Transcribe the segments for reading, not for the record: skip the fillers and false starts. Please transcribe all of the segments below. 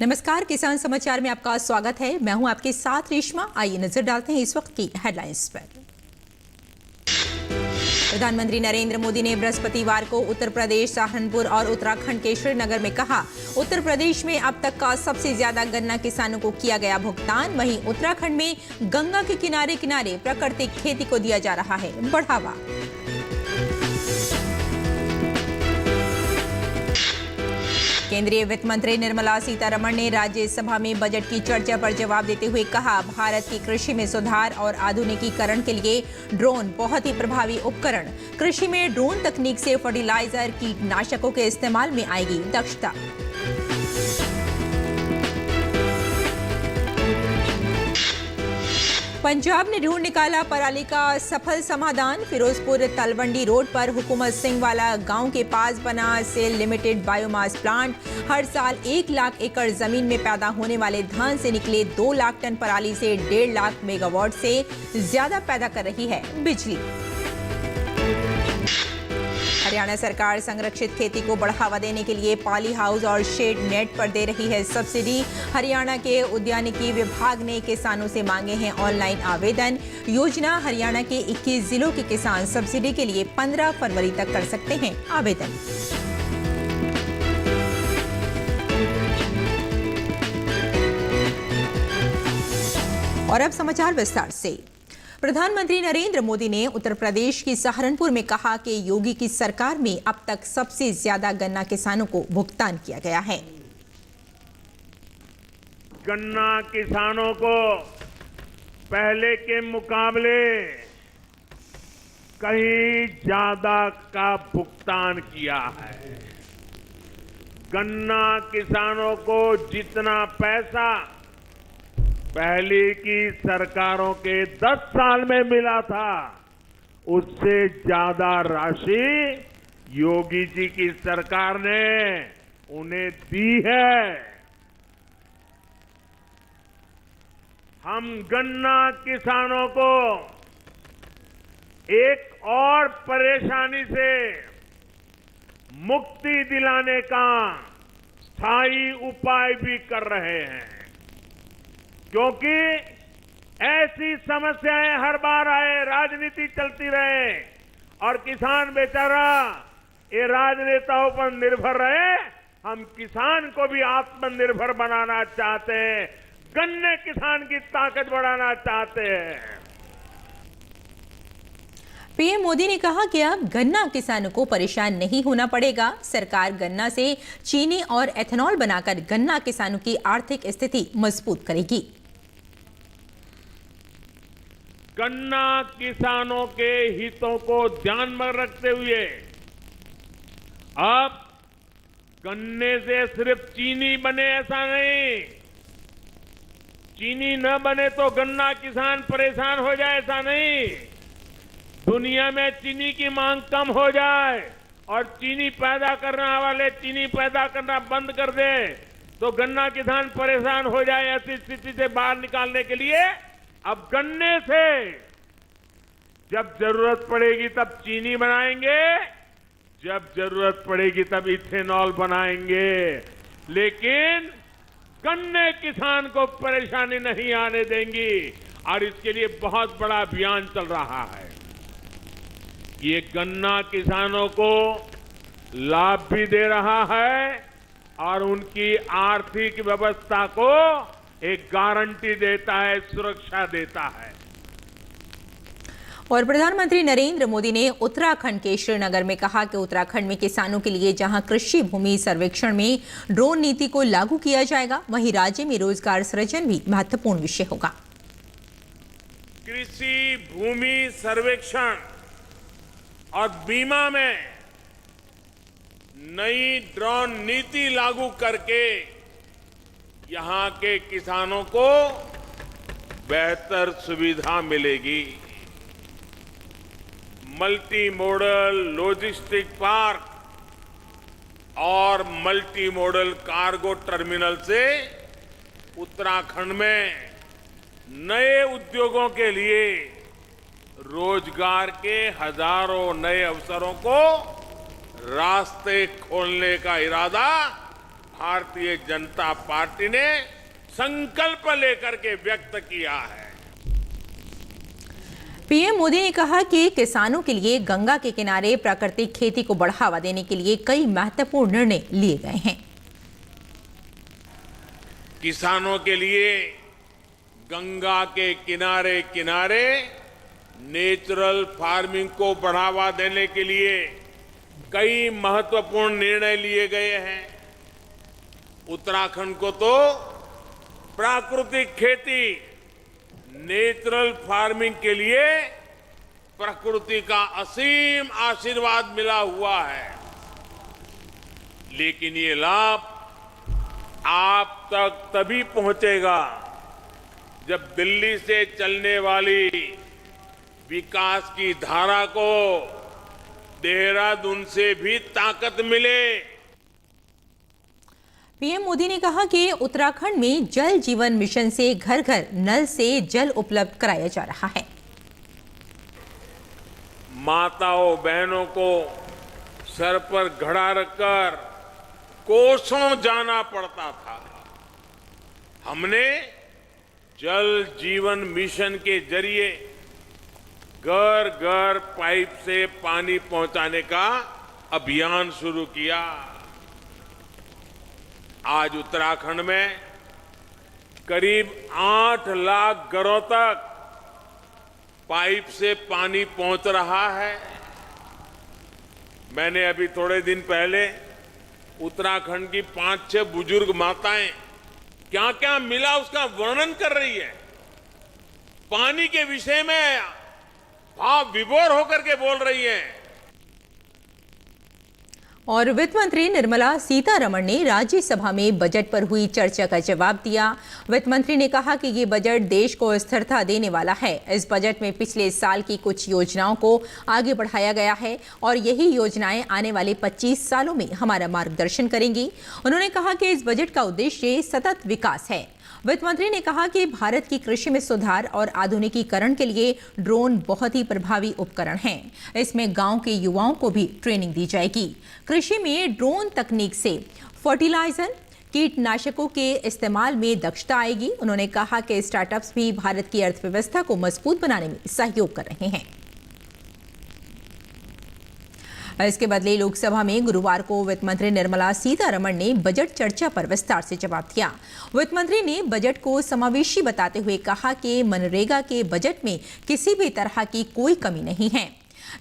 नमस्कार, किसान समाचार में आपका स्वागत है। मैं हूं आपके साथ रेशमा। आइए नजर डालते हैं इस वक्त की हेडलाइंस पर। प्रधानमंत्री नरेंद्र मोदी ने बृहस्पतिवार को उत्तर प्रदेश, सहारनपुर और उत्तराखंड के श्रीनगर में कहा, उत्तर प्रदेश में अब तक का सबसे ज्यादा गन्ना किसानों को किया गया भुगतान। वहीं उत्तराखंड में गंगा के किनारे किनारे प्राकृतिक खेती को दिया जा रहा है बढ़ावा। केंद्रीय वित्त मंत्री निर्मला सीतारमण ने राज्यसभा में बजट की चर्चा पर जवाब देते हुए कहा, भारत की कृषि में सुधार और आधुनिकीकरण के लिए ड्रोन बहुत ही प्रभावी उपकरण। कृषि में ड्रोन तकनीक से फर्टिलाइजर, कीटनाशकों के इस्तेमाल में आएगी दक्षता। पंजाब ने ढूंढ निकाला पराली का सफल समाधान। फिरोजपुर तलवंडी रोड पर हुकूमत सिंह वाला गांव के पास बना सेल लिमिटेड बायोमास प्लांट। हर साल 1 लाख एकड़ जमीन में पैदा होने वाले धान से निकले 2 लाख टन पराली से 1.5 लाख मेगावाट से ज्यादा पैदा कर रही है बिजली। हरियाणा सरकार संरक्षित खेती को बढ़ावा देने के लिए पॉली हाउस और शेड नेट पर दे रही है सब्सिडी। हरियाणा के उद्यानिकी विभाग ने किसानों से मांगे हैं ऑनलाइन आवेदन। योजना हरियाणा के 21 जिलों के किसान सब्सिडी के लिए 15 फरवरी तक कर सकते हैं आवेदन। और अब समाचार विस्तार से। प्रधानमंत्री नरेंद्र मोदी ने उत्तर प्रदेश की सहारनपुर में कहा कि योगी की सरकार में अब तक सबसे ज्यादा गन्ना किसानों को भुगतान किया गया है। गन्ना किसानों को पहले के मुकाबले कहीं ज्यादा का भुगतान किया है। गन्ना किसानों को जितना पैसा पहले की सरकारों के 10 साल में मिला था, उससे ज्यादा राशि योगी जी की सरकार ने उन्हें दी है। हम गन्ना किसानों को एक और परेशानी से मुक्ति दिलाने का स्थायी उपाय भी कर रहे हैं, क्योंकि ऐसी समस्याएं हर बार आए, राजनीति चलती रहे और किसान बेचारा ये राजनेताओं पर निर्भर रहे। हम किसान को भी आत्मनिर्भर बनाना चाहते हैं, गन्ने किसान की ताकत बढ़ाना चाहते हैं। पीएम मोदी ने कहा कि अब गन्ना किसानों को परेशान नहीं होना पड़ेगा। सरकार गन्ना से चीनी और एथेनॉल बनाकर गन्ना किसानों की आर्थिक स्थिति मजबूत करेगी। गन्ना किसानों के हितों को ध्यान में रखते हुए अब गन्ने से सिर्फ चीनी बने ऐसा नहीं, चीनी न बने तो गन्ना किसान परेशान हो जाए ऐसा नहीं। दुनिया में चीनी की मांग कम हो जाए और चीनी पैदा करने वाले चीनी पैदा करना बंद कर दे तो गन्ना किसान परेशान हो जाए। ऐसी स्थिति से बाहर निकालने के लिए अब गन्ने से जब जरूरत पड़ेगी तब चीनी बनाएंगे, जब जरूरत पड़ेगी तब इथेनॉल बनाएंगे, लेकिन गन्ने किसान को परेशानी नहीं आने देंगी। और इसके लिए बहुत बड़ा अभियान चल रहा है। ये गन्ना किसानों को लाभ भी दे रहा है और उनकी आर्थिक व्यवस्था को एक गारंटी देता है, सुरक्षा देता है। और प्रधानमंत्री नरेंद्र मोदी ने उत्तराखंड के श्रीनगर में कहा कि उत्तराखंड में किसानों के लिए जहां कृषि भूमि सर्वेक्षण में ड्रोन नीति को लागू किया जाएगा, वहीं राज्य में रोजगार सृजन भी महत्वपूर्ण विषय होगा। कृषि भूमि सर्वेक्षण और बीमा में नई ड्रोन नीति लागू करके यहां के किसानों को बेहतर सुविधा मिलेगी। मल्टी मॉडल लॉजिस्टिक पार्क और मल्टी मॉडल कार्गो टर्मिनल से उत्तराखंड में नए उद्योगों के लिए रोजगार के हजारों नए अवसरों को रास्ते खोलने का इरादा भारतीय जनता पार्टी ने संकल्प लेकर के व्यक्त किया है। पीएम मोदी ने कहा कि किसानों के लिए गंगा के किनारे प्राकृतिक खेती को बढ़ावा देने के लिए कई महत्वपूर्ण निर्णय लिए गए हैं। किसानों के लिए गंगा के किनारे किनारे नेचुरल फार्मिंग को बढ़ावा देने के लिए कई महत्वपूर्ण निर्णय लिए गए हैं। उत्तराखंड को तो प्राकृतिक खेती, नेचुरल फार्मिंग के लिए प्रकृति का असीम आशीर्वाद मिला हुआ है। लेकिन ये लाभ आप तक तभी पहुंचेगा जब दिल्ली से चलने वाली विकास की धारा को देहरादून से भी ताकत मिले। पीएम मोदी ने कहा कि उत्तराखंड में जल जीवन मिशन से घर घर नल से जल उपलब्ध कराया जा रहा है। माताओं बहनों को सर पर घड़ा रखकर कोसों जाना पड़ता था। हमने जल जीवन मिशन के जरिए घर घर पाइप से पानी पहुंचाने का अभियान शुरू किया। आज उत्तराखंड में करीब 8 लाख घरों तक पाइप से पानी पहुंच रहा है। मैंने अभी थोड़े दिन पहले उत्तराखंड की 5-6 बुजुर्ग माताएं क्या क्या मिला उसका वर्णन कर रही है। पानी के विषय में भाव विभोर होकर के बोल रही है। और वित्त मंत्री निर्मला सीतारमण ने राज्यसभा में बजट पर हुई चर्चा का जवाब दिया। वित्त मंत्री ने कहा कि ये बजट देश को स्थिरता देने वाला है। इस बजट में पिछले साल की कुछ योजनाओं को आगे बढ़ाया गया है और यही योजनाएं आने वाले 25 सालों में हमारा मार्गदर्शन करेंगी। उन्होंने कहा कि इस बजट का उद्देश्य सतत विकास है। वित्त मंत्री ने कहा कि भारत की कृषि में सुधार और आधुनिकीकरण के लिए ड्रोन बहुत ही प्रभावी उपकरण हैं। इसमें गांव के युवाओं को भी ट्रेनिंग दी जाएगी। कृषि में ड्रोन तकनीक से फर्टिलाइजर, कीटनाशकों के इस्तेमाल में दक्षता आएगी। उन्होंने कहा कि स्टार्टअप्स भी भारत की अर्थव्यवस्था को मजबूत बनाने में सहयोग कर रहे हैं। इसके बदले लोकसभा में गुरुवार को वित्त मंत्री निर्मला सीतारमण ने बजट चर्चा पर विस्तार से जवाब दिया। वित्त मंत्री ने बजट को समावेशी बताते हुए कहा कि मनरेगा के बजट में किसी भी तरह की कोई कमी नहीं है।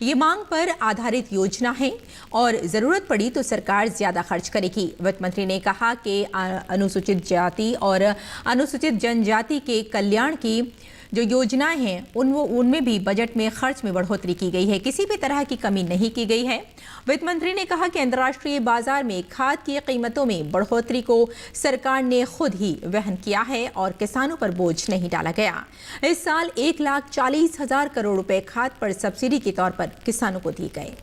ये मांग पर आधारित योजना है और जरूरत पड़ी तो सरकार ज्यादा खर्च करेगी। वित्त मंत्री ने कहा कि अनुसूचित जाति और अनुसूचित जनजाति के कल्याण की जो योजनाएं हैं उनमें भी बजट में खर्च में बढ़ोतरी की गई है। किसी भी तरह की कमी नहीं की गई है। वित्त मंत्री ने कहा कि अंतर्राष्ट्रीय बाजार में खाद की कीमतों में बढ़ोतरी को सरकार ने खुद ही वहन किया है और किसानों पर बोझ नहीं डाला गया। इस साल 1,40,000 करोड़ रुपए खाद पर सब्सिडी के तौर पर किसानों को दिए गए।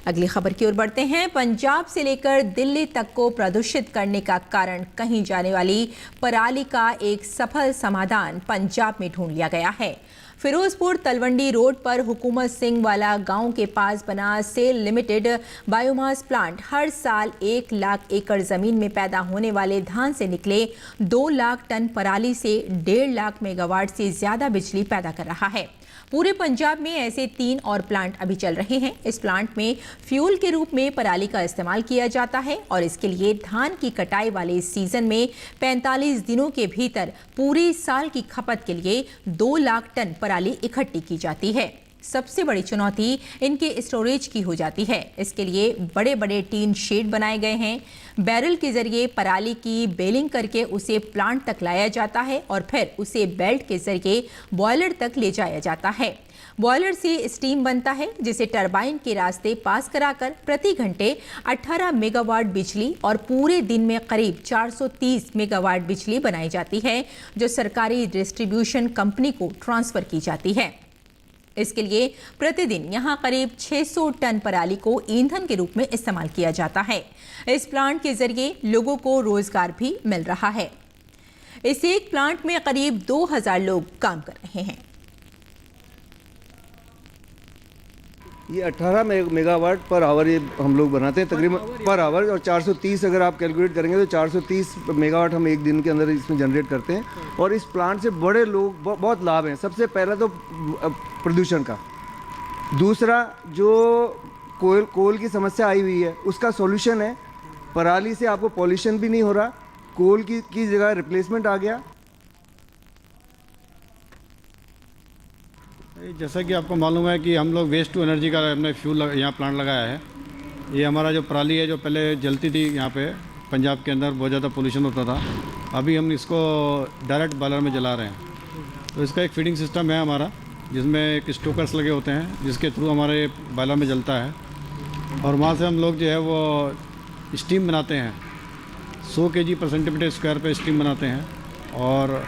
अगली खबर की ओर बढ़ते हैं। पंजाब से लेकर दिल्ली तक को प्रदूषित करने का कारण कहीं जाने वाली पराली का एक सफल समाधान पंजाब में ढूंढ लिया गया है। फिरोजपुर तलवंडी रोड पर हुकूमत सिंह वाला गांव के पास बना सेल लिमिटेड बायोमास प्लांट हर साल 1 लाख एकड़ जमीन में पैदा होने वाले धान से निकले 2 लाख टन पराली से 1.5 लाख मेगावाट से ज्यादा बिजली पैदा कर रहा है। पूरे पंजाब में ऐसे 3 और प्लांट अभी चल रहे हैं। इस प्लांट में फ्यूल के रूप में पराली का इस्तेमाल किया जाता है और इसके लिए धान की कटाई वाले सीजन में 45 दिनों के भीतर पूरे साल की खपत के लिए 2 लाख टन पराली इकट्ठी की जाती है। सबसे बड़ी चुनौती इनके स्टोरेज की हो जाती है। इसके लिए बड़े बड़े टीन शेड बनाए गए हैं। बैरल के जरिए पराली की बेलिंग करके उसे प्लांट तक लाया जाता है और फिर उसे बेल्ट के जरिए बॉयलर तक ले जाया जाता है। बॉयलर से स्टीम बनता है जिसे टरबाइन के रास्ते पास कराकर प्रति घंटे 18 मेगावाट बिजली और पूरे दिन में करीब 430 मेगावाट बिजली बनाई जाती है, जो सरकारी डिस्ट्रीब्यूशन कंपनी को ट्रांसफर की जाती है। इसके लिए प्रतिदिन यहां करीब 600 टन पराली को ईंधन के रूप में इस्तेमाल किया जाता है। इस प्लांट के जरिए लोगों को रोजगार भी मिल रहा है। इस एक प्लांट में करीब 2000 लोग काम कर रहे हैं। ये 18 मेगावाट पर आवर ये हम लोग बनाते हैं तकरीबन पर आवर, और 430 अगर आप कैलकुलेट करेंगे तो 430 मेगावाट हम एक दिन के अंदर इसमें जनरेट करते हैं। और इस प्लांट से बड़े लोग बहुत लाभ हैं। सबसे पहला तो प्रदूषण का, दूसरा जो कोल की समस्या आई हुई है उसका सॉल्यूशन है। पराली से आपको पॉल्यूशन भी नहीं हो रहा, कोल की जगह रिप्लेसमेंट आ गया। जैसा कि आपको मालूम है कि हम लोग वेस्ट टू एनर्जी का हमने फ्यूल यहाँ प्लांट लगाया है। ये हमारा जो पराली है जो पहले जलती थी यहाँ पे पंजाब के अंदर, बहुत ज़्यादा पोल्यूशन होता था, अभी हम इसको डायरेक्ट बायलर में जला रहे हैं। तो इसका एक फीडिंग सिस्टम है हमारा, जिसमें एक स्टोकर्स लगे होते हैं जिसके थ्रू हमारे बायलर में जलता है। और वहाँ से हम लोग जो है वो स्टीम बनाते हैं, 100 kg पर सेंटीमीटर स्क्वायर पे स्टीम बनाते हैं। और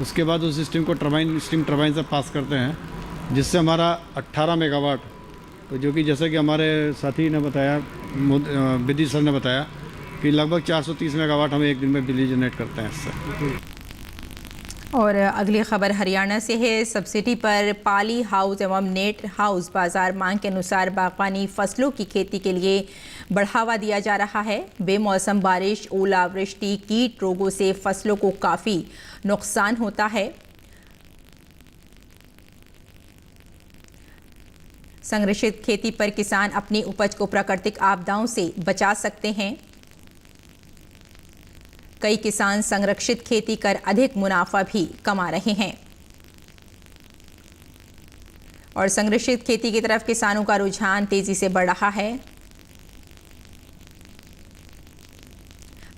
उसके बाद उस स्टीम को स्टीम टरबाइन से पास करते हैं, जिससे हमारा 18 मेगावाट, तो जो कि जैसे कि हमारे साथी ने बताया, विधि सर ने बताया कि लगभग 430 मेगावाट हम एक दिन में बिजली जनरेट करते हैं इससे। और अगली खबर हरियाणा से है। सब्सिडी पर पाली हाउस एवं नेट हाउस बाजार मांग के अनुसार बागवानी फसलों की खेती के लिए बढ़ावा दिया जा रहा है। बेमौसम बारिश, ओलावृष्टि, कीट रोगों से फसलों को काफ़ी नुकसान होता है। संरक्षित खेती पर किसान अपनी उपज को प्राकृतिक आपदाओं से बचा सकते हैं। कई किसान संरक्षित खेती कर अधिक मुनाफा भी कमा रहे हैं और संरक्षित खेती की तरफ किसानों का रुझान तेजी से बढ़ रहा है।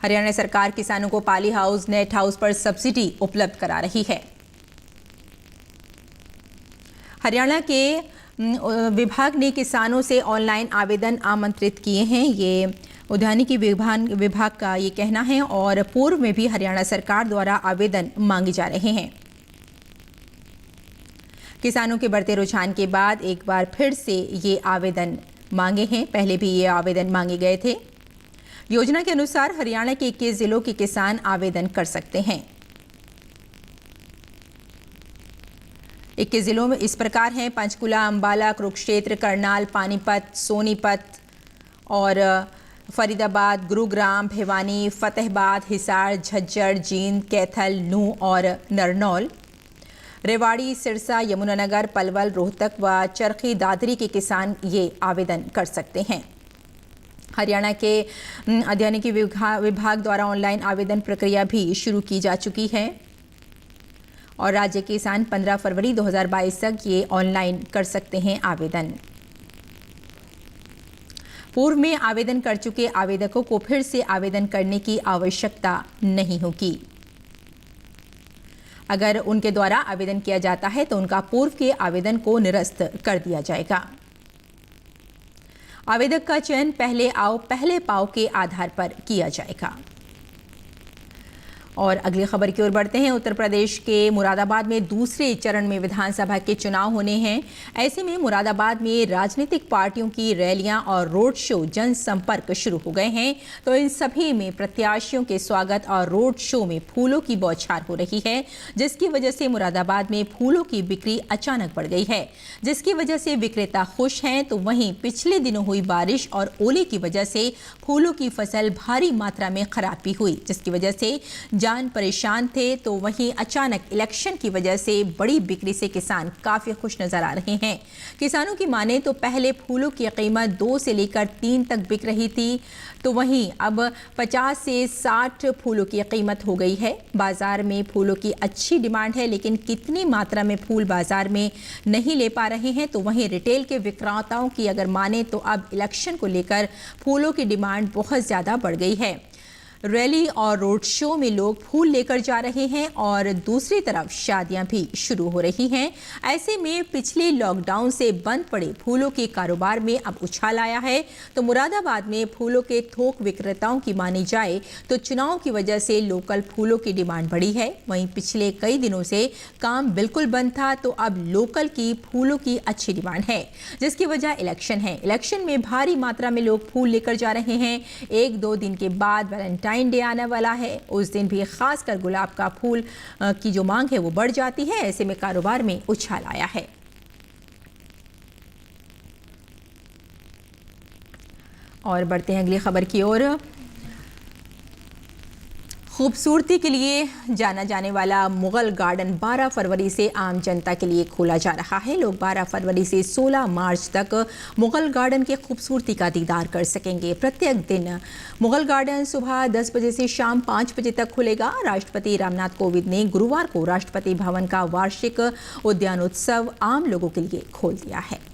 हरियाणा सरकार किसानों को पाली हाउस, नेट हाउस पर सब्सिडी उपलब्ध करा रही है। हरियाणा के विभाग ने किसानों से ऑनलाइन आवेदन आमंत्रित किए हैं। ये उद्यानिकी विभाग का ये कहना है और पूर्व में भी हरियाणा सरकार द्वारा आवेदन मांगे जा रहे हैं। किसानों के बढ़ते रुझान के बाद एक बार फिर से ये आवेदन मांगे हैं। पहले भी ये आवेदन मांगे गए थे। योजना के अनुसार हरियाणा के 21 जिलों के किसान आवेदन कर सकते हैं। 21 जिलों में इस प्रकार हैं: पंचकुला, अंबाला, कुरुक्षेत्र, करनाल, पानीपत, सोनीपत और फरीदाबाद, गुरुग्राम, भिवानी, फतेहाबाद, हिसार, झज्जर, जींद, कैथल, नूंह और नरनौल। रेवाड़ी, सिरसा, यमुनानगर, पलवल, रोहतक व चरखी दादरी के किसान ये आवेदन कर सकते हैं। हरियाणा के उद्यानिकी विभाग द्वारा ऑनलाइन आवेदन प्रक्रिया भी शुरू की जा चुकी है और राज्य के किसान 15 फरवरी 2022 तक ये ऑनलाइन कर सकते हैं आवेदन। पूर्व में आवेदन कर चुके आवेदकों को फिर से आवेदन करने की आवश्यकता नहीं होगी। अगर उनके द्वारा आवेदन किया जाता है तो उनका पूर्व के आवेदन को निरस्त कर दिया जाएगा। आवेदक का चयन पहले आओ पहले पाओ के आधार पर किया जाएगा। और अगली खबर की ओर बढ़ते हैं। उत्तर प्रदेश के मुरादाबाद में दूसरे चरण में विधानसभा के चुनाव होने हैं। ऐसे में मुरादाबाद में राजनीतिक पार्टियों की रैलियां और रोड शो, जनसंपर्क शुरू हो गए हैं। तो इन सभी में प्रत्याशियों के स्वागत और रोड शो में फूलों की बौछार हो रही है, जिसकी वजह से मुरादाबाद में फूलों की बिक्री अचानक बढ़ गई है, जिसकी वजह से विक्रेता खुश हैं। तो वहीं पिछले दिनों हुई बारिश और ओले की वजह से फूलों की फसल भारी मात्रा में खराब भी हुई, जिसकी वजह से जान परेशान थे। तो वहीं अचानक इलेक्शन की वजह से बड़ी बिक्री से किसान काफी खुश नजर आ रहे हैं। किसानों की माने तो पहले फूलों की कीमत 2 से लेकर 3 तक बिक रही थी, तो वहीं अब 50 से 60 फूलों की कीमत हो गई है। बाजार में फूलों की अच्छी डिमांड है, लेकिन कितनी मात्रा में फूल बाजार में नहीं ले पा रहे हैं। तो वहीं रिटेल के विक्रेताओं की अगर माने तो अब इलेक्शन को लेकर फूलों की डिमांड बहुत ज़्यादा बढ़ गई है। रैली और रोड शो में लोग फूल लेकर जा रहे हैं और दूसरी तरफ शादियां भी शुरू हो रही हैं। ऐसे में पिछले लॉकडाउन से बंद पड़े फूलों के कारोबार में अब उछाल आया है। तो मुरादाबाद में फूलों के थोक विक्रेताओं की मानी जाए तो चुनाव की वजह से लोकल फूलों की डिमांड बढ़ी है। वहीं पिछले कई दिनों से काम बिल्कुल बंद था, तो अब लोकल की फूलों की अच्छी डिमांड है, जिसकी वजह इलेक्शन है। इलेक्शन में भारी मात्रा में लोग फूल लेकर जा रहे हैं। 1-2 दिन के बाद वैलेंटाइन डे आने वाला है, उस दिन भी खासकर गुलाब का फूल की जो मांग है वो बढ़ जाती है। ऐसे में कारोबार में उछाल आया है। और बढ़ते हैं अगली खबर की ओर। खूबसूरती के लिए जाना जाने वाला मुगल गार्डन 12 फरवरी से आम जनता के लिए खोला जा रहा है। लोग 12 फरवरी से 16 मार्च तक मुगल गार्डन की खूबसूरती का दीदार कर सकेंगे। प्रत्येक दिन मुगल गार्डन सुबह 10 बजे से शाम 5 बजे तक खुलेगा। राष्ट्रपति रामनाथ कोविंद ने गुरुवार को राष्ट्रपति भवन का वार्षिक उद्यानोत्सव आम लोगों के लिए खोल दिया है।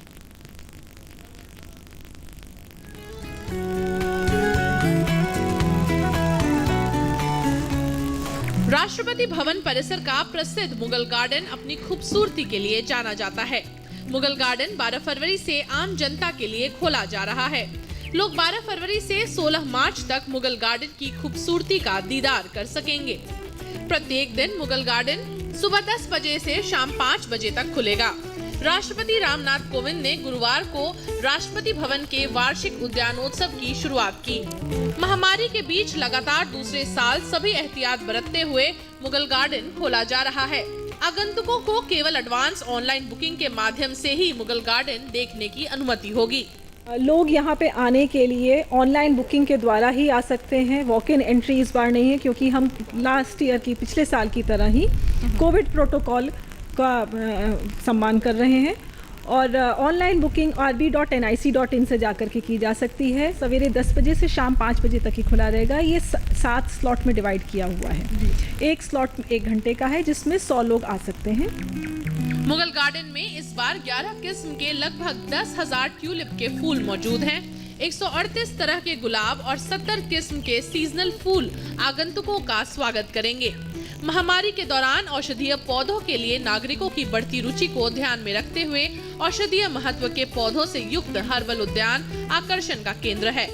राष्ट्रपति भवन परिसर का प्रसिद्ध मुगल गार्डन अपनी खूबसूरती के लिए जाना जाता है। मुगल गार्डन 12 फरवरी से आम जनता के लिए खोला जा रहा है। लोग 12 फरवरी से 16 मार्च तक मुगल गार्डन की खूबसूरती का दीदार कर सकेंगे। प्रत्येक दिन मुगल गार्डन सुबह 10 बजे से शाम 5 बजे तक खुलेगा। राष्ट्रपति रामनाथ कोविंद ने गुरुवार को राष्ट्रपति भवन के वार्षिक उद्यानोत्सव की शुरुआत की। महामारी के बीच लगातार दूसरे साल सभी एहतियात बरतते हुए मुगल गार्डन खोला जा रहा है। आगंतुकों को केवल एडवांस ऑनलाइन बुकिंग के माध्यम से ही मुगल गार्डन देखने की अनुमति होगी। लोग यहाँ पे आने के लिए ऑनलाइन बुकिंग के द्वारा ही आ सकते हैं। वॉक इन एंट्री इस बार नहीं है, क्योंकि हम लास्ट ईयर की पिछले साल की तरह ही कोविड प्रोटोकॉल का सम्मान कर रहे हैं। और ऑनलाइन बुकिंग rb.nic.in से जाकर के की जा सकती है। सवेरे 10 बजे से शाम 5 बजे तक ही खुला रहेगा। ये 7 स्लॉट में डिवाइड किया हुआ है। एक स्लॉट 1 घंटे का है, जिसमें 100 लोग आ सकते हैं। मुगल गार्डन में इस बार 11 किस्म के लगभग 10,000 ट्यूलिप के फूल मौजूद हैं। 138 तरह के गुलाब और 70 किस्म के सीजनल फूल आगंतुकों का स्वागत करेंगे। महामारी के दौरान औषधीय पौधों के लिए नागरिकों की बढ़ती रुचि को ध्यान में रखते हुए औषधीय महत्व के पौधों से युक्त हर्बल उद्यान आकर्षण का केंद्र है।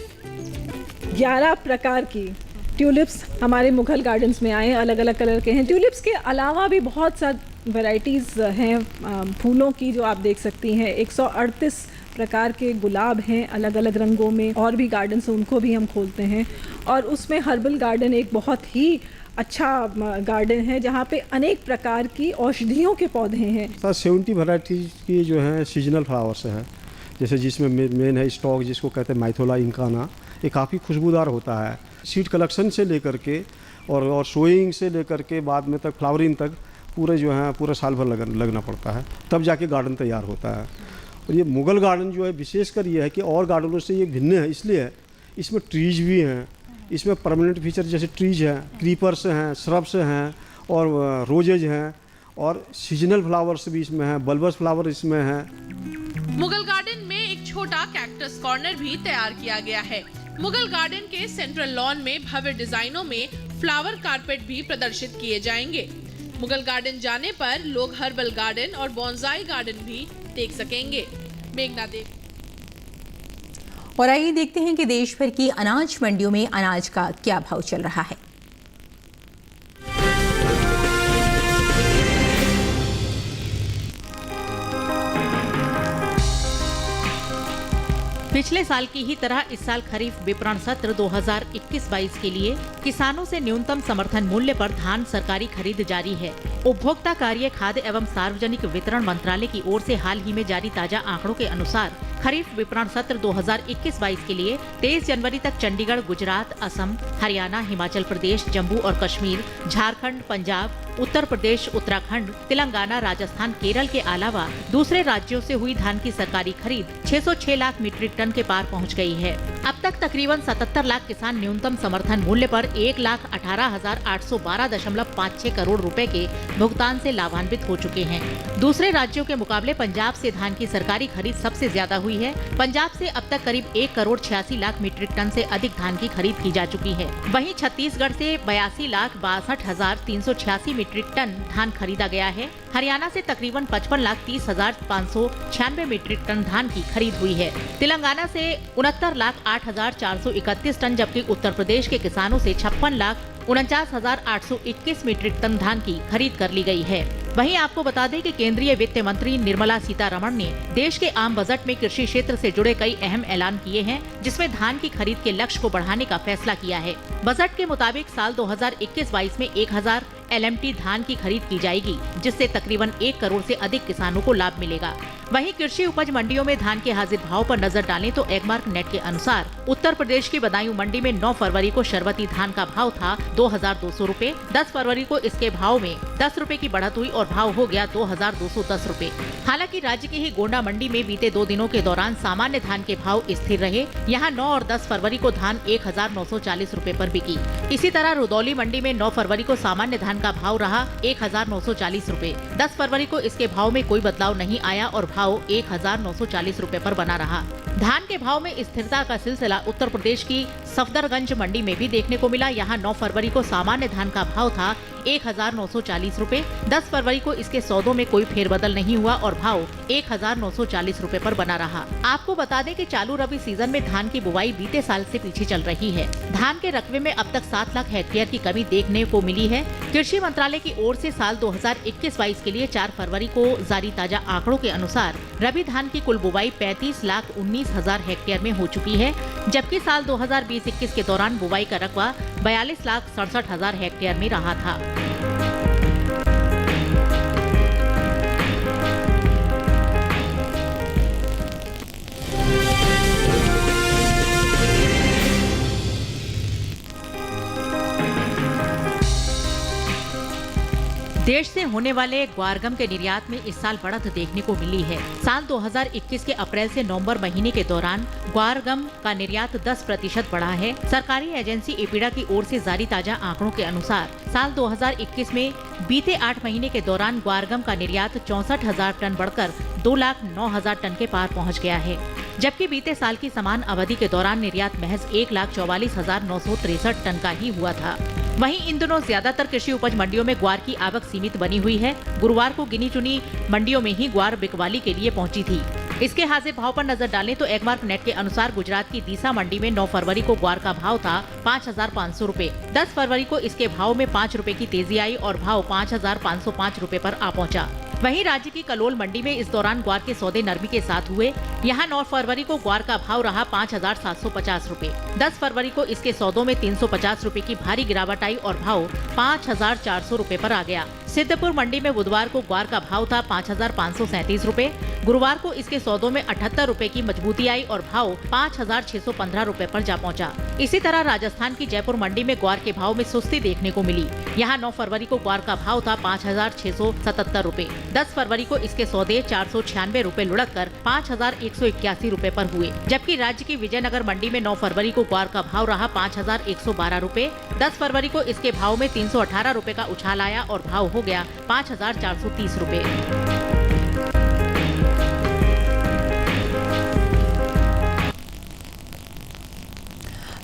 11 प्रकार की ट्यूलिप्स हमारे मुगल गार्डन्स में आए, अलग अलग कलर के हैं। ट्यूलिप्स के अलावा भी बहुत सारी वैरायटीज हैं फूलों की, जो आप देख सकती हैं। 138 प्रकार के गुलाब हैं अलग अलग रंगों में। और भी गार्डन्स हैं, उनको भी हम खोलते हैं। और उसमें हर्बल गार्डन एक बहुत ही अच्छा गार्डन है, जहाँ पे अनेक प्रकार की औषधियों के पौधे हैं। 70 वैरायटीज की जो है सीजनल फ्लावर्स हैं, जैसे जिसमें मेन है स्टॉक, जिसको कहते हैं माइथोला इंकाना। ये काफ़ी खुशबूदार होता है। सीड कलेक्शन से लेकर के और शोइंग से लेकर के बाद में तक फ्लावरिंग तक पूरे जो है पूरा साल भर लगना पड़ता है, तब जाके गार्डन तैयार होता है। और ये मुगल गार्डन जो है विशेषकर ये है कि और गार्डनों से ये भिन्न है, इसलिए है इसमें ट्रीज भी हैं। इसमें परमानेंट फीचर जैसे ट्रीज हैं, क्रीपर्स हैं, श्रब्स हैं और रोजेज हैं, और सीजनल फ्लावर्स भी इसमें हैं, बल्बस फ्लावर इसमें हैं। मुगल गार्डन में एक छोटा कैक्टस कॉर्नर भी तैयार किया गया है। मुगल गार्डन के सेंट्रल लॉन में भव्य डिजाइनों में फ्लावर कारपेट भी प्रदर्शित किए जाएंगे। मुगल गार्डन जाने पर लोग हर्बल गार्डन और बोनसाई गार्डन भी देख सकेंगे। मेघना देव। और आइए देखते हैं कि देश भर की अनाज मंडियों में अनाज का क्या भाव चल रहा है। पिछले साल की ही तरह इस साल खरीफ विपणन सत्र 2021-22 के लिए किसानों से न्यूनतम समर्थन मूल्य पर धान सरकारी खरीद जारी है। उपभोक्ता कार्य, खाद्य एवं सार्वजनिक वितरण मंत्रालय की ओर से हाल ही में जारी ताजा आंकड़ों के अनुसार खरीफ विपणन सत्र 2021-22 के लिए 23 जनवरी तक चंडीगढ़, गुजरात, असम, हरियाणा, हिमाचल प्रदेश, जम्मू और कश्मीर, झारखंड, पंजाब, उत्तर प्रदेश, उत्तराखंड, तेलंगाना, राजस्थान, केरल के अलावा दूसरे राज्यों से हुई धान की सरकारी खरीद 606 लाख मीट्रिक टन के पार पहुंच गई है। अब तक तकरीबन 77 लाख किसान न्यूनतम समर्थन मूल्य पर 1,18,812.56 करोड़ रुपए के भुगतान से लाभान्वित हो चुके हैं। दूसरे राज्यों के मुकाबले पंजाब से धान की सरकारी खरीद सबसे ज्यादा हुई है। पंजाब से अब तक करीब 1,86 लाख मीट्रिक टन से अधिक धान की खरीद की जा चुकी है। वहीं छत्तीसगढ़ से 82,62,386 मीट्रिक टन धान खरीदा गया है। हरियाणा से तकरीबन 55,30,596 मीट्रिक टन धान की खरीद हुई है। तेलंगाना से 69,08,431 टन, जबकि उत्तर प्रदेश के किसानों से 56,49,821 मीट्रिक टन धान की खरीद कर ली गई है। वहीं आपको बता दें कि केंद्रीय वित्त मंत्री निर्मला सीतारमण ने देश के आम बजट में कृषि क्षेत्र से जुड़े कई अहम ऐलान किए हैं, जिसमें धान की खरीद के लक्ष्य को बढ़ाने का फैसला किया है। बजट के मुताबिक साल 2021-22 में 1000 LMT धान की खरीद की जाएगी, जिससे तकरीबन 1 करोड़ से अधिक किसानों को लाभ मिलेगा। वहीं कृषि उपज मंडियों में धान के हाजिर भाव पर नजर डालें तो एगमार्क नेट के अनुसार उत्तर प्रदेश की बदायूं मंडी में 9 फरवरी को शरबती धान का भाव था 2200 रूपए। 10 फरवरी को इसके भाव में 10 रूपए की बढ़त हुई और भाव हो गया 2210 रूपए। हालांकि राज्य की ही गोंडा मंडी में बीते 2 दिनों के दौरान सामान्य धान के भाव स्थिर रहे। यहाँ 9 और 10 फरवरी को धान 1940 रूपए पर बिकी। इसी तरह रुदौली मंडी में 9 फरवरी को सामान्य धान का भाव रहा 1940 रूपए। 10 फरवरी को इसके भाव में कोई बदलाव नहीं आया और भाव 1940 रूपए पर बना रहा। धान के भाव में स्थिरता का सिलसिला उत्तर प्रदेश की सफदरगंज मंडी में भी देखने को मिला। यहाँ 9 फरवरी को सामान्य धान का भाव था 1940 रूपए। 10 फरवरी को इसके सौदों में कोई फेरबदल नहीं हुआ और भाव 1940 रूपए पर बना रहा। आपको बता दें कि चालू रबी सीजन में धान की बुवाई बीते साल से पीछे चल रही है। धान के रकबे में अब तक 7 लाख हेक्टेयर की कमी देखने को मिली है। कृषि मंत्रालय की ओर से साल 2021-22 के लिए 4 फरवरी को जारी ताजा आंकड़ों के अनुसार रबी धान की कुल बुवाई 35,19,000 हेक्टेयर में हो चुकी है, जबकि साल 2020-21 के दौरान बुवाई का रकबा 42,67,000 हेक्टेयर में रहा था। देश से होने वाले ग्वारगम के निर्यात में इस साल बढ़त देखने को मिली है। साल 2021 के अप्रैल से नवंबर महीने के दौरान ग्वारगम का निर्यात 10% बढ़ा है। सरकारी एजेंसी एपीडा की ओर से जारी ताजा आंकड़ों के अनुसार साल 2021 में बीते 8 महीने के दौरान ग्वारगम का निर्यात 64,000 टन बढ़कर 2,09,000 टन के पार पहुंच गया है, जबकि बीते साल की समान अवधि के दौरान निर्यात महज 1,44,963 टन का ही हुआ था। वहीं इन दिनों ज्यादातर कृषि उपज मंडियों में ग्वार की आवक सीमित बनी हुई है। गुरुवार को गिनी चुनी मंडियों में ही ग्वार बिकवाली के लिए पहुंची थी। इसके हाजिर भाव पर नजर डालें तो एगमार्क नेट के अनुसार गुजरात की दीसा मंडी में 9 फरवरी को ग्वार का भाव था 5,500 रूपए। 10 फरवरी को इसके भाव में 5 रूपए की तेजी आई और भाव 5,505 रूपए पर आ पहुंचा। वहीं राज्य की कलोल मंडी में इस दौरान ग्वार के सौदे नरमी के साथ हुए। यहाँ 9 फरवरी को ग्वार का भाव रहा 5,750 रूपए। 10 फरवरी को इसके सौदों में 350 रूपए की भारी गिरावट आई और भाव 5,400 रूपए पर आ गया। सिद्धपुर मंडी में बुधवार को ग्वार का भाव था 5,537 रूपए। गुरुवार को इसके सौदों में 78 रूपए की मजबूती आई और भाव 5,615 रूपए पर जा पहुंचा। इसी तरह राजस्थान की जयपुर मंडी में ग्वार के भाव में सुस्ती देखने को मिली। यहाँ 9 फरवरी को ग्वार का भाव था 5,677 रूपए। 10 फरवरी को इसके सौदे 496 रूपए लुढ़क कर 5,181 रूपए पर हुए, जबकि राज्य की विजयनगर मंडी में 9 फरवरी को ग्वार का भाव रहा 5,112 रूपए। 10 फरवरी को इसके भाव में 318 रूपए का उछाल आया और भाव हो गया 5,430 रूपए।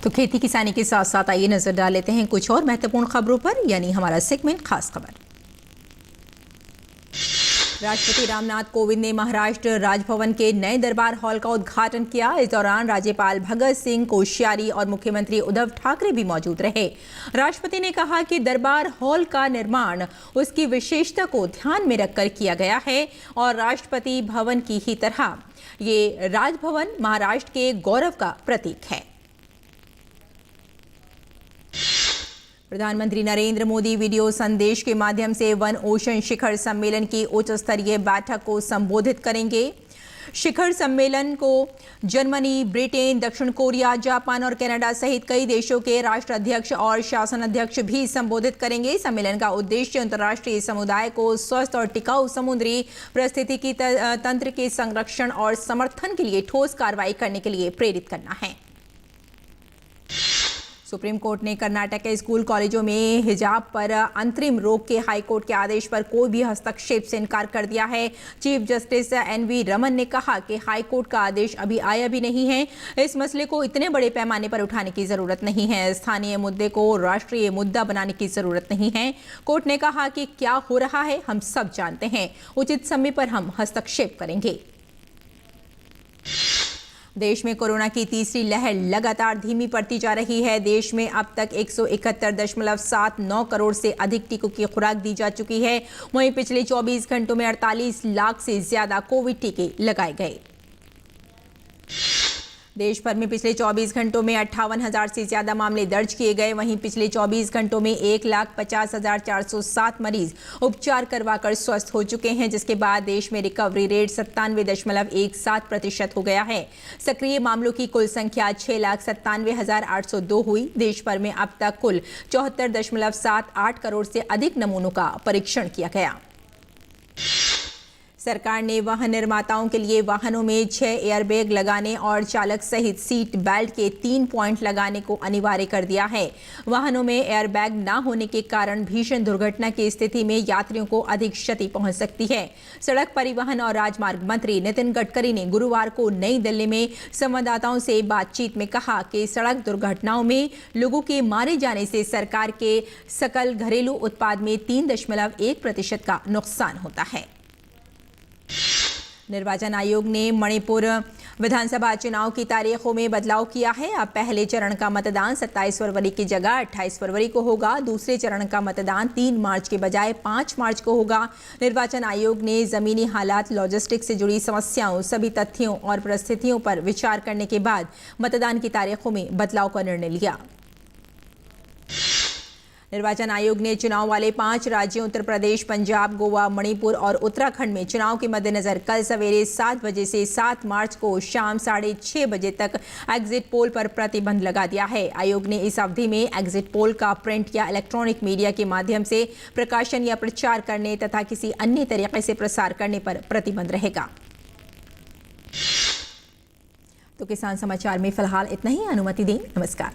तो खेती किसानी के साथ साथ आइए नजर डाल लेते हैं कुछ और महत्वपूर्ण खबरों पर, यानी हमारा सेगमेंट खास खबर। राष्ट्रपति रामनाथ कोविंद ने महाराष्ट्र राजभवन के नए दरबार हॉल का उद्घाटन किया। इस दौरान राज्यपाल भगत सिंह कोश्यारी और मुख्यमंत्री उद्धव ठाकरे भी मौजूद रहे। राष्ट्रपति ने कहा कि दरबार हॉल का निर्माण उसकी विशेषता को ध्यान में रखकर किया गया है और राष्ट्रपति भवन की ही तरह ये राजभवन महाराष्ट्र के गौरव का प्रतीक है। प्रधानमंत्री नरेंद्र मोदी वीडियो संदेश के माध्यम से वन ओशन शिखर सम्मेलन की उच्च स्तरीय बैठक को संबोधित करेंगे। शिखर सम्मेलन को जर्मनी, ब्रिटेन, दक्षिण कोरिया, जापान और कनाडा सहित कई देशों के राष्ट्राध्यक्ष और शासन अध्यक्ष भी संबोधित करेंगे। सम्मेलन का उद्देश्य अंतर्राष्ट्रीय समुदाय को स्वस्थ और टिकाऊ समुद्री पारिस्थितिकी तंत्र के संरक्षण और समर्थन के लिए ठोस कार्रवाई करने के लिए प्रेरित करना है। सुप्रीम कोर्ट ने कर्नाटक के स्कूल कॉलेजों में हिजाब पर अंतरिम रोक के हाईकोर्ट के आदेश पर कोई भी हस्तक्षेप से इनकार कर दिया है। चीफ जस्टिस NV रमन ने कहा कि हाईकोर्ट का आदेश अभी आया भी नहीं है। इस मसले को इतने बड़े पैमाने पर उठाने की जरूरत नहीं है। स्थानीय मुद्दे को राष्ट्रीय मुद्दा बनाने की जरूरत नहीं है। कोर्ट ने कहा कि क्या हो रहा है हम सब जानते हैं, उचित समय पर हम हस्तक्षेप करेंगे। देश में कोरोना की तीसरी लहर लगातार धीमी पड़ती जा रही है। देश में अब तक 171.79 करोड़ से अधिक टीकों की खुराक दी जा चुकी है। वहीं पिछले 24 घंटों में 48 लाख से ज्यादा कोविड टीके लगाए गए। देश भर में पिछले 24 घंटों में 58,000 से ज्यादा मामले दर्ज किए गए। वहीं पिछले 24 घंटों में 1,50,407 मरीज उपचार करवाकर स्वस्थ हो चुके हैं, जिसके बाद देश में रिकवरी रेट 97.17% हो गया है। सक्रिय मामलों की कुल संख्या 6,97,802 हुई। देश भर में अब तक कुल 74.78 करोड़ से अधिक नमूनों का परीक्षण किया गया। सरकार ने वाहन निर्माताओं के लिए वाहनों में 6 एयरबैग लगाने और चालक सहित सीट बेल्ट के 3 पॉइंट लगाने को अनिवार्य कर दिया है। वाहनों में एयरबैग न होने के कारण भीषण दुर्घटना की स्थिति में यात्रियों को अधिक क्षति पहुंच सकती है। सड़क परिवहन और राजमार्ग मंत्री नितिन गडकरी ने गुरुवार को नई दिल्ली में संवाददाताओं से बातचीत में कहा कि सड़क दुर्घटनाओं में लोगों के मारे जाने से सरकार के सकल घरेलू उत्पाद में 3.1% का नुकसान होता है। निर्वाचन आयोग ने मणिपुर विधानसभा चुनाव की तारीखों में बदलाव किया है। अब पहले चरण का मतदान 27 फरवरी की जगह 28 फरवरी को होगा। दूसरे चरण का मतदान 3 मार्च के बजाय 5 मार्च को होगा। निर्वाचन आयोग ने जमीनी हालात, लॉजिस्टिक्स से जुड़ी समस्याओं, सभी तथ्यों और परिस्थितियों पर विचार करने के बाद मतदान की तारीखों में बदलाव का निर्णय लिया। निर्वाचन आयोग ने चुनाव वाले 5 राज्यों उत्तर प्रदेश, पंजाब, गोवा, मणिपुर और उत्तराखंड में चुनाव के मद्देनजर कल सवेरे 7 बजे से 7 मार्च को शाम 6:30 बजे तक एग्जिट पोल पर प्रतिबंध लगा दिया है। आयोग ने इस अवधि में एग्जिट पोल का प्रिंट या इलेक्ट्रॉनिक मीडिया के माध्यम से प्रकाशन या प्रचार करने तथा किसी अन्य तरीके से प्रसार करने पर प्रतिबंध रहेगा। तो किसान समाचार में फिलहाल इतना ही। अनुमति दें। नमस्कार।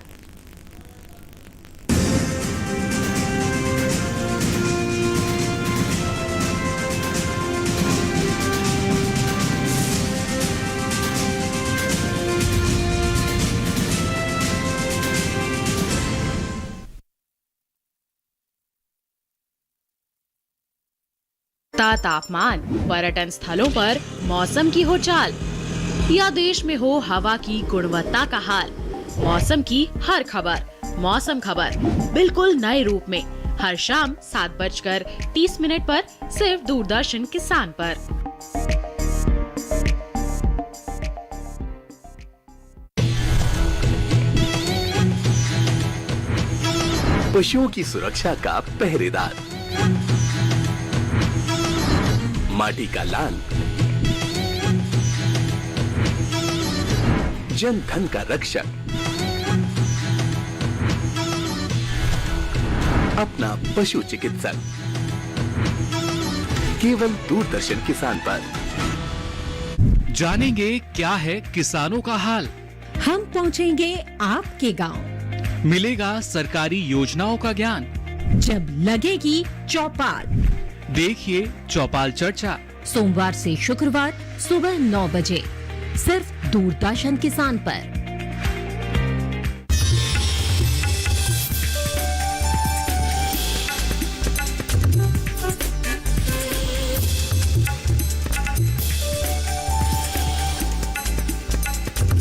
तापमान, पर्यटन स्थलों पर मौसम की हो चाल या देश में हो हवा की गुणवत्ता का हाल, मौसम की हर खबर मौसम खबर बिल्कुल नए रूप में हर शाम 7:30 पर सिर्फ दूरदर्शन किसान पर। पशुओं की सुरक्षा का पहरेदार, माटी का लाल, जन धन का रक्षक, अपना पशु चिकित्सक, केवल दूरदर्शन किसान पर। जानेंगे क्या है किसानों का हाल। हम पहुंचेंगे आपके गांव। मिलेगा सरकारी योजनाओं का ज्ञान। जब लगेगी चौपाल, देखिए चौपाल चर्चा सोमवार से शुक्रवार सुबह 9 बजे सिर्फ दूरदर्शन किसान पर।